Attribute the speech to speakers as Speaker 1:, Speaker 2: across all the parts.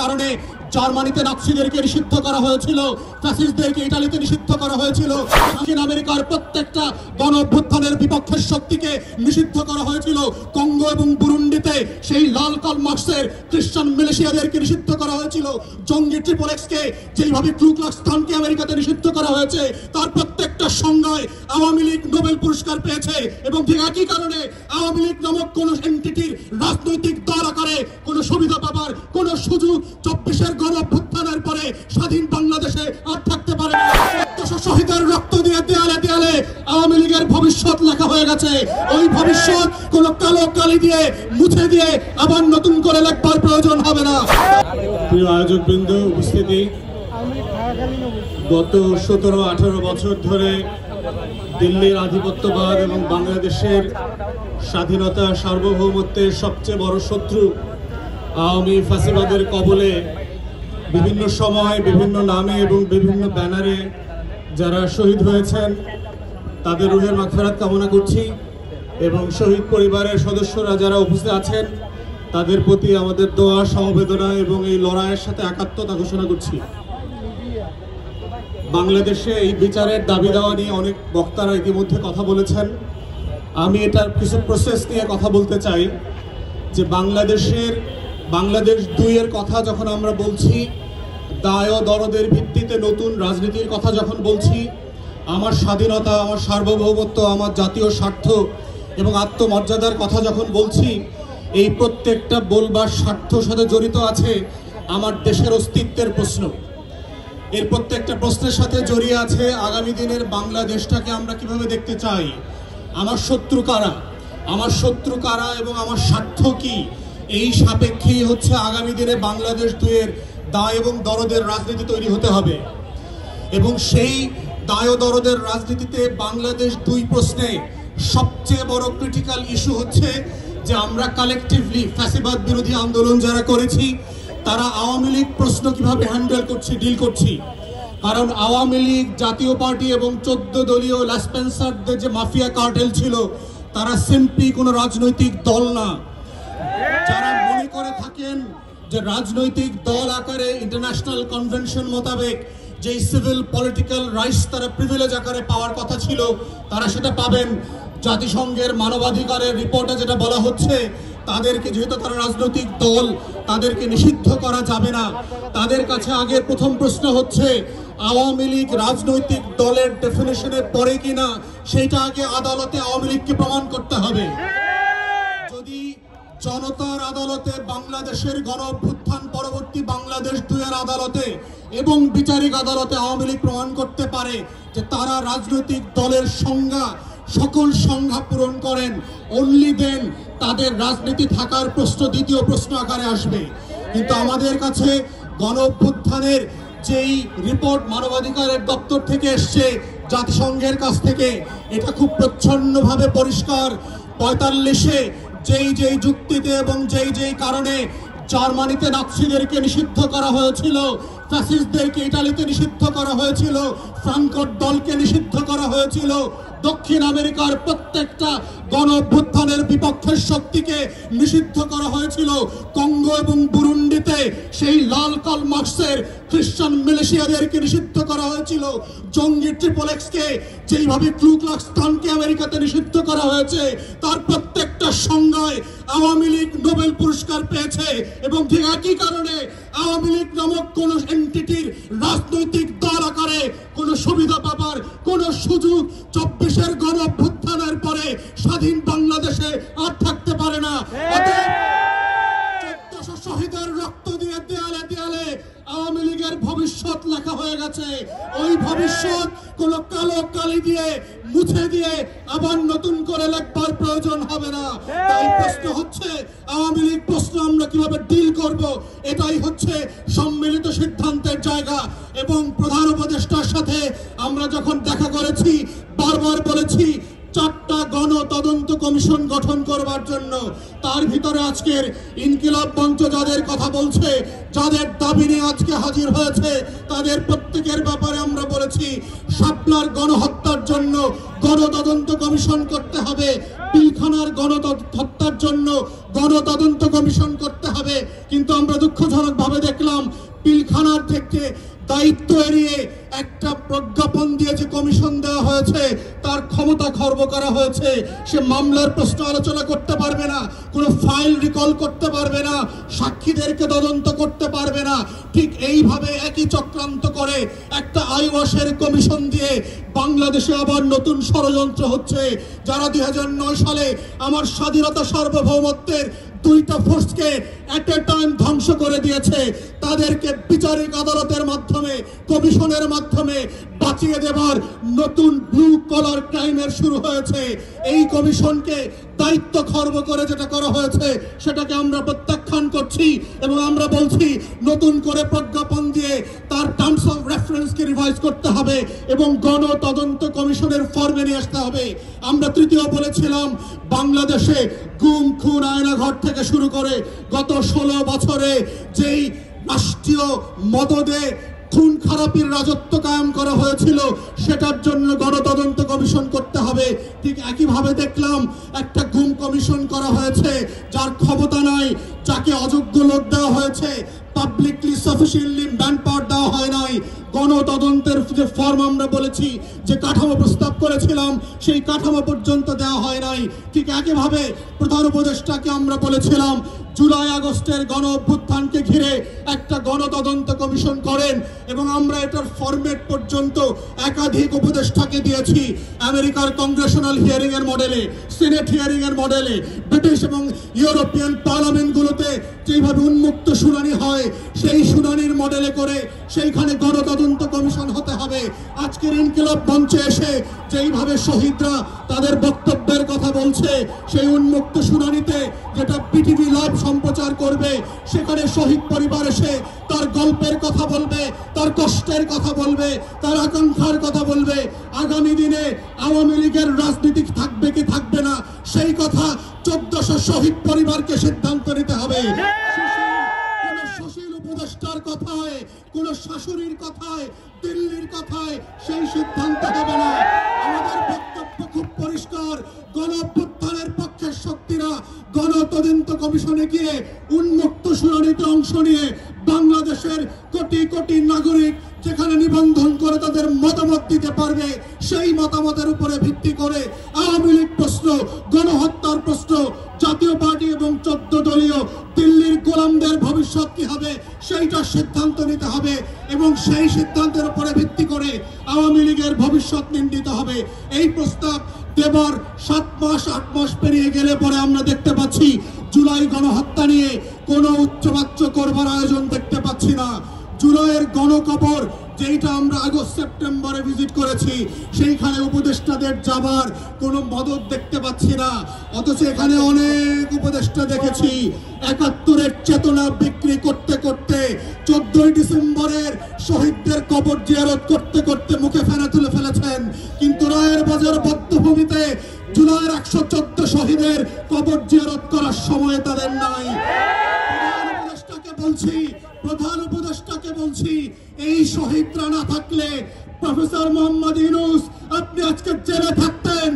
Speaker 1: কারণে জার্মানিতে নাৎসিদেরকে নিষিদ্ধ করা হয়েছিল, ফ্যাসিস্টদেরকে ইতালিতে নিষিদ্ধ করা হয়েছিল, দক্ষিণ আমেরিকার প্রত্যেকটা গণ অভ্যুত্থানের বিপক্ষের শক্তিকে নিষিদ্ধ করা হয়েছিল, কঙ্গো এবং বুরুন্ডিতে সেই লাল কার্ল মার্কসের খ্রিস্টান মিলিশিয়াদেরকে নিষিদ্ধ করা হয়েছিল, জঙ্গি ট্রিপল এক্সকে যেইভাবে ক্লু ক্লাক্স ক্লানকে আমেরিকাতে নিষিদ্ধ করা হয়েছে, তার প্রত্যেকটা সংজ্ঞায় আওয়ামী লীগ নোবেল পুরস্কার পেয়েছে। এবং ঠিক একই কারণে আওয়ামী লীগ নামক কোন এন্টিটির রাজনৈতিক দল আকারে কোন সুবিধা পাবার কোন সুযোগ 24-এর গণ অভ্যুত্থানের পরে স্বাধীন বাংলাদেশে আর থাকতে পারে না। শহীদের রক্ত দিয়ে দেয়ালে দেয়ালে আওয়ামী লীগের ভবিষ্যৎ লেখা হয়ে গেছে। ওই ভবিষ্যৎ কোন কালো কালি দিয়ে মুছে দিয়ে আবার নতুন করে লেখবার প্রয়োজন হবে না।
Speaker 2: প্রিয় আয়োজক বৃন্দ, উপস্থিতি, গত 17-18 বছর ধরে দিল্লির আধিপত্যবাদ এবং বাংলাদেশের স্বাধীনতা সার্বভৌমত্বের সবচেয়ে বড় শত্রু আওয়ামী ফ্যাসিবাদের কবলে বিভিন্ন সময় বিভিন্ন নামে এবং বিভিন্ন ব্যানারে যারা শহীদ হয়েছেন তাদের রুহের মাগফিরাত কামনা করছি এবং শহীদ পরিবারের সদস্যরা যারা উপস্থিত আছেন তাদের প্রতি আমাদের দোয়া, সমবেদনা এবং এই লড়াইয়ের সাথে একাত্মতা ঘোষণা করছি। বাংলাদেশে এই বিচারের দাবি দেওয়া নিয়ে অনেক বক্তারা ইতিমধ্যে কথা বলেছেন। আমি এটার কিছু প্রসেস নিয়ে কথা বলতে চাই যে বাংলাদেশ 2-এর কথা যখন আমরা বলছি, দায় ও দরদের ভিত্তিতে নতুন রাজনীতির কথা যখন বলছি, আমার স্বাধীনতা, আমার সার্বভৌমত্ব, আমার জাতীয় স্বার্থ এবং আত্মমর্যাদার কথা যখন বলছি, এই প্রত্যেকটা বলবার স্বার্থর সাথে জড়িত আছে আমার দেশের অস্তিত্বের প্রশ্ন। এর প্রত্যেকটা প্রশ্নের সাথে জড়িয়ে আছে আগামী দিনের বাংলাদেশটাকে আমরা কিভাবে দেখতে চাই, আমার শত্রু কারা এবং আমার স্বার্থ কি, এই সাপেক্ষেই হচ্ছে আগামী দিনে বাংলাদেশ 2-এর দায় এবং দরদের রাজনীতি তৈরি হতে হবে। এবং সেই দায় ও দরদের রাজনীতিতে বাংলাদেশ 2 প্রশ্নে সবচেয়ে বড় ক্রিটিক্যাল ইস্যু হচ্ছে যে আমরা কালেকটিভলি ফ্যাসিবাদ বিরোধী আন্দোলন যারা করেছি তারা আওয়ামী লীগ প্রশ্ন কিভাবে হ্যান্ডেল করছি, ডিল করছি। কারণ আওয়ামী লীগ, জাতীয় পার্টি এবং 14 দলীয় ল্যাসপেন্সারদের যে মাফিয়া কার্টেল ছিল তারা সিম্পলি কোনো রাজনৈতিক দল না। যারা মনে করে থাকেন যে রাজনৈতিক দল আকারে ইন্টারন্যাশনাল কনভেনশন মোতাবেক যেই সিভিল পলিটিক্যাল রাইটস তারা প্রিভিলেজ আকারে পাওয়ার কথা ছিল তারা সেটা পাবেন। জাতিসংঘের মানবাধিকারের রিপোর্টে যেটা বলা হচ্ছে, তাদেরকে যেহেতু তারা রাজনৈতিক দল, তাদেরকে নিষিদ্ধ করা যাবে না। তাদের কাছে আগের প্রথম প্রশ্ন হচ্ছে আওয়ামী লীগ রাজনৈতিক দলের ডেফিনেশনে পড়ে কিনা, সেইটা আগে আদালতে আওয়ামী লীগকে প্রমাণ করতে হবে। যদি জনতার আদালতে, বাংলাদেশের গণ অভ্যুত্থান পরবর্তী বাংলাদেশ 2-এর আদালতে এবং বিচারিক আদালতে আওয়ামী লীগ প্রমাণ করতে পারে যে তারা রাজনৈতিক দলের সংজ্ঞা, সকল সংজ্ঞা পূরণ করেন, অনলি দেন তাদের রাজনীতি থাকার প্রশ্ন দ্বিতীয় প্রশ্ন আকারে আসবে। কিন্তু আমাদের কাছে গণ অভ্যুত্থানের যেই রিপোর্ট মানবাধিকারের দপ্তর থেকে এসছে, জাতিসংঘের কাছ থেকে, এটা খুব প্রচ্ছন্নভাবে পরিষ্কার। 45-এ যেই যুক্তিতে এবং যেই কারণে জার্মানিতে নাৎসিদেরকে নিষিদ্ধ করা হয়েছিল, ফ্যাসিস্টদেরকে ইতালিতে নিষিদ্ধ করা হয়েছিল, ফ্রাঙ্কোর দলকে নিষিদ্ধ করা হয়েছিল, দক্ষিণ আমেরিকার প্রত্যেকটা গণ অভ্যুত্থানের বিপক্ষের শক্তিকে নিষিদ্ধ করা হয়েছিল, কঙ্গো এবং বুরুন্ডিতে সেই লাল কার্ল মার্কসের খ্রিস্টান মিলিশিয়াদেরকে নিষিদ্ধ করা হয়েছিল, জঙ্গি ট্রিপল এক্সকে যেইভাবে ক্লু ক্লাক্স ক্লানকে আমেরিকাতে নিষিদ্ধ করা হয়েছে, তার প্রত্যেকটা সংজ্ঞায় আওয়ামী লীগ নোবেল পুরস্কার পেয়েছে। এবং ঠিক একই কারণে আওয়ামী লীগ নামক কোন এন্টিটির রাজনৈতিক দল আকারে কোন সুবিধা পাবার কোন সুযোগ 24-এর গণ অভ্যুত্থানের পরে স্বাধীন বাংলাদেশে আর থাকতে পারে না। 1400 শহীদের রক্ত দিয়ে দেয়ালে দেয়ালে আওয়ামী লীগের ভবিষ্যৎ লেখা হয়ে গেছে। ওই ভবিষ্যৎ কোন কালো কালি দিয়ে মুছে দিয়ে আবার নতুন করে লেখবার প্রয়োজন হবে না। তাই প্রশ্ন হচ্ছে আওয়ামী লীগ প্রশ্ন আমরা কিভাবে ডিল করব, এটাই হচ্ছে সম্মিলিত সিদ্ধান্তের জায়গা। এবং প্রধান উপদেষ্টার সাথে আমরা যখন দেখা করেছি বারবার বলেছি 4টা গণ তদন্ত কমিশন গঠন করবার জন্য। তার ভিতরে আজকের ইনকিলাব মঞ্চ যাদের কথা বলছে, যাদের দাবি নিয়ে আজকে হাজির হয়েছে, তাদের প্রত্যেকের ব্যাপারে আমরা বলেছি শাপলার গণহত্যার জন্য গণতদন্ত কমিশন করতে হবে, পিলখানার গণহত্যার জন্য গণতদন্ত কমিশন করতে হবে। কিন্তু আমরা দুঃখজনকভাবে দেখলাম
Speaker 1: থানার থেকে দায়িত্ব এড়িয়ে একটা প্রজ্ঞাপন দিয়ে যে কমিশন দেওয়া হয়েছে তার ক্ষমতা খর্ব করা হয়েছে। সে মামলার প্রশ্ন আলোচনা করতে পারবে না, কোনো ফাইল রিকল করতে পারবে না, সাক্ষীদেরকে তদন্ত করতে পারবে না। ঠিক এইভাবে একই চক্রান্ত করে একটা আইওয়াসের কমিশন দিয়ে বাংলাদেশে আবার নতুন ষড়যন্ত্র হচ্ছে। যারা 2009 সালে আমার স্বাধীনতা সার্বভৌমত্বের দুইটা ফোর্সকে এট এ টাইম ধ্বংস করে দিয়েছে, তাদেরকে বিচারিক আদালতের মাধ্যমে, কমিশনের মাধ্যমে বাঁচিয়ে দেবার নতুন ব্লু কলার ক্রাইমের শুরু হয়েছে। এই কমিশনকে দায়িত্ব খর্ব করে যেটা করা হয়েছে সেটাকে আমরা প্রত্যাখ্যান করছি এবং আমরা বলছি নতুন করে প্রজ্ঞাপন দিয়ে তার টার্মস অফ রেফারেন্সকে রিভাইজ করতে হবে এবং গণ তদন্ত কমিশনের ফর্মে নিয়ে আসতে হবে। আমরা তৃতীয় বলেছিলাম, বাংলাদেশে গুম খুন আয়নাঘর থেকে শুরু করে গত 16 বছরে যেই রাষ্ট্রীয় মদদে খুন খারাপির রাজত্ব কায়েম করা হয়েছিল সেটার জন্য গণতদন্ত কমিশন করতে হবে। ঠিক একইভাবে দেখলাম একটা গুম কমিশন করা হয়েছে যার ক্ষমতা নাই, যাকে অযোগ্য লোক দেওয়া হয়েছে, পাবলিকলি সাফিসিয়েন্টলি ম্যান পাওয়ার দেওয়া হয় নাই। গণতদন্তের যে ফর্ম আমরা বলেছি, যে কাঠামো প্রস্তাব করেছিলাম, সেই কাঠামো পর্যন্ত দেওয়া হয় নাই। ঠিক একইভাবে প্রধান উপদেষ্টাকে আমরা বলেছিলাম জুলাই আগস্টের গণ অভ্যুত্থানকে ঘিরে একটা গণতদন্ত কমিশন করেন এবং আমরা এটার ফরম্যাট পর্যন্ত একাধিক উপদেষ্টাকে দিয়েছি। আমেরিকার কংগ্রেশনাল হিয়ারিং এর মডেলে, সিনেট হিয়ারিং এর মডেলে, ব্রিটিশ এবং ইউরোপিয়ান পার্লামেন্টগুলোতে যেভাবে উন্মুক্ত শুনানি হয় সেই শুনানির মডেলে করে সেইখানে গণতদন্ত কমিশন হতে হবে। আজকের ইনকিলাব মঞ্চে এসে যেইভাবে শহীদরা তাদের বক্তব্যের কথা বলছে, সেই উন্মুক্ত শুনানিতে যেটা পিটিভি লাইভ সম্প্রচার করবে, সেখানে শহীদ পরিবার এসে তার গল্পের কথা বলবে, তার কষ্টের কথা বলবে, তার আকাঙ্ক্ষার কথা বলবে। আগামী দিনে আওয়ামী লীগের রাজনীতি থাকবে কি থাকবে না সেই কথা 1400 শহীদ পরিবারকে সিদ্ধান্ত নিতে হবে। সুশীল উপদেষ্টার কথায়, কোন শাশুড়ির কথায়, দিল্লির কথায় সেই সিদ্ধান্ত হবে না। আমাদের বক্তব্য খুব পরিষ্কার, গণ অভ্যুত্থানের পক্ষের শক্তিরা গণতদন্ত কমিশনে গিয়ে উন্মুক্ত শুনানিতে অংশ নিয়ে বাংলাদেশের কোটি কোটি নাগরিক যেখানে নিবন্ধন করে তাদের মতামত দিতে পারবে, সেই মতামতের উপরে ভিত্তি করে আওয়ামী লীগ প্রশ্ন, গণহত্যার প্রশ্ন, জাতীয় পার্টি এবং 14 দলীয় দিল্লির গোলামদের ভবিষ্যৎ কি হবে সেইটা সিদ্ধান্ত নিতে হবে এবং সেই সিদ্ধান্তের উপরে ভিত্তি করে আওয়ামী লীগের ভবিষ্যৎ নির্ণীত হবে। এই প্রস্তাব দেবার 7 মাস 8 মাস পেরিয়ে গেলে পরে আমরা দেখতে পাচ্ছি জুলাই গণহত্যা নিয়ে কোনো উচ্চবাচ্য করবার আয়োজন দেখতে পাচ্ছি না। জুলাইয়ের গণকবর যেটা আমরা আগস্ট সেপ্টেম্বরে ভিজিট করেছি, সেইখানে উপদেষ্টাদের যাবার কোনো মদত দেখতে পাচ্ছি না। অথচ এখানে অনেক উপদেষ্টা দেখেছি 71-এর চেতনা বিক্রি করতে করতে 14ই ডিসেম্বরের শহীদদের কবর জিয়ারত করতে করতে মুখে ফেনা তুলে ফেলেছেন, কিন্তু রায়ের বাজার বধ্যভূমিতে জুলাইয়ের 114 শহীদের কবর জিয়ারত করার সময় তাদের নাই। প্রধান উপদেষ্টাকে বলছি এই শহীদরা না থাকলে প্রফেসর মোহাম্মদ ইউনূস আপনি আজকে জেলে থাকতেন।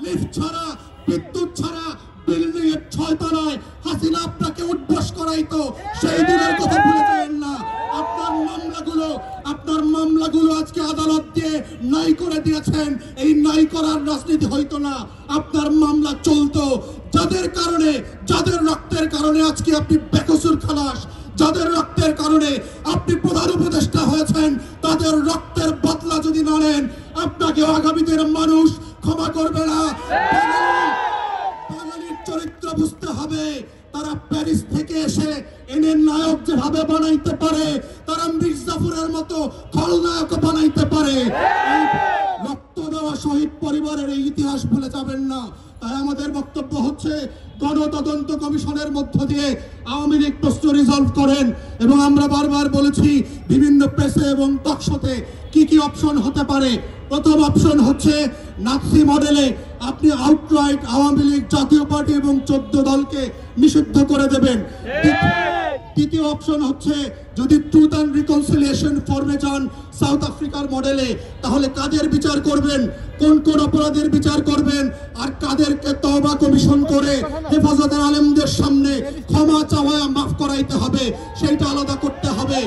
Speaker 1: লিফট ছাড়া, বিদ্যুৎ ছাড়া বিল্ডিং এর 6 তলায় হাসিনা আপনাকে উঠবস করাইতো, সেই দিনের কথা ভুলে যাবেন না। আপনার মামলাগুলো আজকে আদালত দিয়ে নাই করে দিয়েছেন। এই নাই করার রাজনীতি হইতো না, আপনার মামলা চলতো। যাদের কারণে, যাদের রক্তের কারণে আজকে আপনি বেকসুর খালাস, যাদের রক্তের কারণে আপনি প্রধান উপদেষ্টা হয়েছেন, তাদের রক্তের বদলা যদি না নেন আপনাকে আগামী দিনের মানুষ ক্ষমা করবে না। বাঙালির চরিত্র বুঝতে হবে। তারা প্যারিস থেকে এসে এনে নায়ক যেভাবে বানাইতে পারে, তারা মির্জাফরের মতো খলনায়ক বানাইতে পারে। রক্ত দেওয়া শহীদ পরিবারের এই ইতিহাস ভুলে যাবেন না। তাই আমাদের বক্তব্য হচ্ছে গণতদন্ত কমিশনের মধ্য দিয়ে আওয়ামী লীগ প্রশ্ন রিজলভ করেন এবং আমরা বারবার বলেছি বিভিন্ন প্রেসে এবং টকশোতে কি কি অপশন হতে পারে। প্রথম অপশন হচ্ছে নাৎসি মডেলে আপনি আউটরাইট আওয়ামী লীগ, জাতীয় পার্টি এবং 14 দলকে নিষিদ্ধ করে দেবেন। দ্বিতীয় অপশন হচ্ছে যদি ট্রুথ অ্যান্ড রিকনসিলিয়েশন ফর্মে যান সাউথ আফ্রিকার মডেলে, তাহলে কাদের বিচার করবেন, কোন কোন অপরাধের বিচার করবেন, আর কাদেরকে তওবা কমিশন করে হেফাজতের আলেমদের সামনে ক্ষমা চাওয়া মাফ করাইতে হবে সেইটা আলাদা করতে হবে।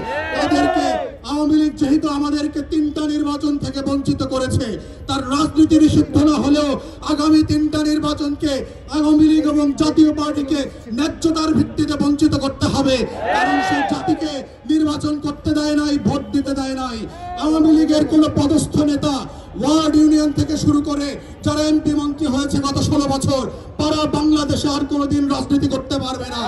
Speaker 1: এদেরকে আওয়ামী লীগ যেহেতু আমাদেরকে 3টা নির্বাচন থেকে বঞ্চিত করেছে, তার রাজনীতি নিষিদ্ধ না হলেও আগামী 3টা নির্বাচনকে আওয়ামী লীগ এবং জাতীয় পার্টিকে ন্যায্যতার ভিত্তিতে বঞ্চিত করতে হবে। কারণ সেই জাতিকে নির্বাচন করতে দেয় নাই, ভোট দিতে দেয় নাই। আওয়ামী লীগের কোন পদস্থ নেতা ওয়ার্ড ইউনিয়ন থেকে শুরু করে যারা এমপি মন্ত্রী হয়েছে গত 16 বছর, তারা বাংলাদেশে আর কোনোদিন রাজনীতি করতে পারবে না।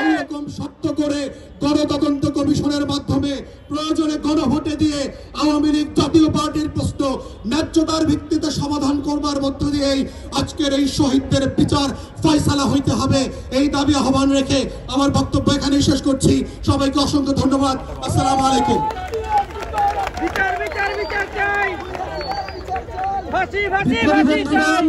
Speaker 1: এইরকম শর্ত করে গণতদন্ত কমিশনের মাধ্যমে প্রয়োজনে গণভোটে দিয়ে আওয়ামী লীগ জাতীয় পার্টির প্রশ্ন ন্যায্যতার ভিত্তিতে সমাধান করবার মধ্য দিয়েই আজকের এই শহীদদের বিচার ফয়সালা হইতে হবে, এই দাবি আহ্বান রেখে আমার বক্তব্য এখানেই শেষ করছি। সবাইকে অসংখ্য ধন্যবাদ। আসসালামু আলাইকুম।
Speaker 3: বিচার বিচার বিচার চাই, ফাঁসি ফাঁসি ফাঁসি চাই।